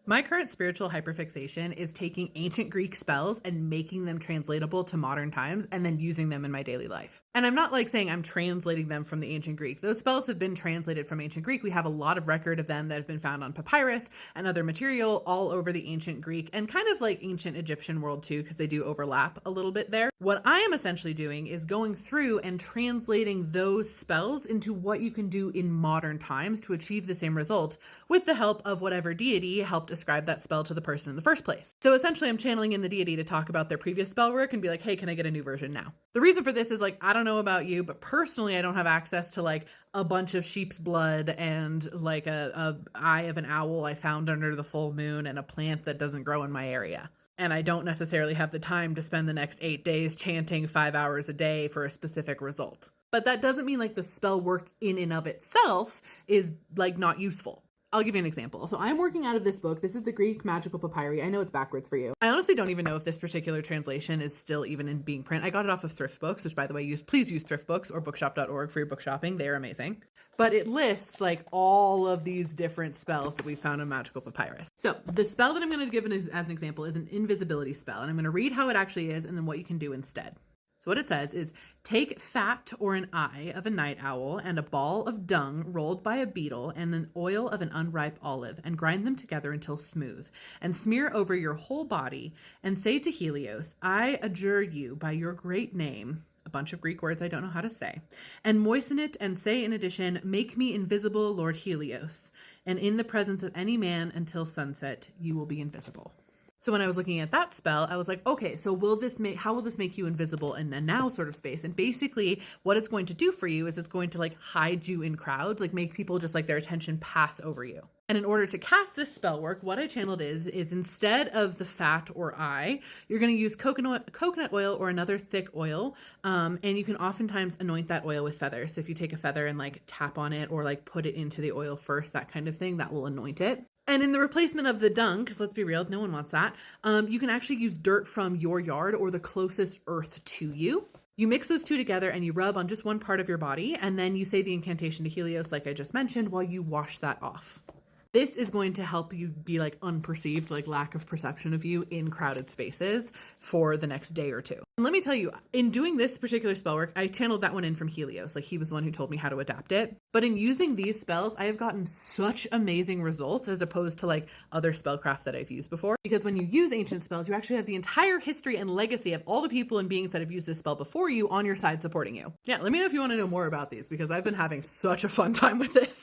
My current spiritual hyperfixation is taking ancient Greek spells and making them translatable to modern times and then using them in my daily life. And I'm not like saying I'm translating them from the ancient Greek. Those spells have been translated from ancient Greek. We have a lot of record of them that have been found on papyrus and other material all over the ancient Greek and kind of like ancient Egyptian world too, because they do overlap a little bit there. What I am essentially doing is going through and translating those spells into what you can do in modern times to achieve the same result with the help of whatever deity helped ascribe that spell to the person in the first place. So essentially I'm channeling in the deity to talk about their previous spell work and be like, hey, can I get a new version now? The reason for this is like, I don't know about you, but personally I don't have access to like a bunch of sheep's blood and like a eye of an owl I found under the full moon and a plant that doesn't grow in my area. And I don't necessarily have the time to spend the next 8 days chanting 5 hours a day for a specific result. But that doesn't mean like the spell work in and of itself is like not useful. I'll give you an example. So I'm working out of this book. This is the Greek Magical Papyri. I know it's backwards for you. I honestly don't even know if this particular translation is still even in being print. I got it off of Thrift Books, which by the way, please use Thrift Books or bookshop.org for your book shopping. They are amazing. But it lists like all of these different spells that we found in Magical Papyrus. So the spell that I'm going to give as an example is an invisibility spell. And I'm going to read how it actually is and then what you can do instead. So what it says is, take fat or an eye of a night owl and a ball of dung rolled by a beetle and the oil of an unripe olive and grind them together until smooth and smear over your whole body and say to Helios, I adjure you by your great name, a bunch of Greek words I don't know how to say, and moisten it and say in addition, make me invisible, Lord Helios, and in the presence of any man until sunset, you will be invisible. So when I was looking at that spell, I was like, okay, so how will this make you invisible in a now sort of space? And basically what it's going to do for you is it's going to like hide you in crowds, like make people just like their attention pass over you. And in order to cast this spell work, what I channeled is instead of the fat or eye, you're going to use coconut oil or another thick oil. And you can oftentimes anoint that oil with feathers. So if you take a feather and like tap on it or like put it into the oil first, that kind of thing, that will anoint it. And in the replacement of the dung, because let's be real, no one wants that, you can actually use dirt from your yard or the closest earth to you. You mix those two together and you rub on just one part of your body, and then you say the incantation to Helios, like I just mentioned, while you wash that off. This is going to help you be like unperceived, like lack of perception of you in crowded spaces for the next day or two. And let me tell you, in doing this particular spell work, I channeled that one in from Helios. Like he was the one who told me how to adapt it. But in using these spells, I have gotten such amazing results as opposed to like other spellcraft that I've used before. Because when you use ancient spells, you actually have the entire history and legacy of all the people and beings that have used this spell before you on your side supporting you. Yeah, let me know if you want to know more about these because I've been having such a fun time with this.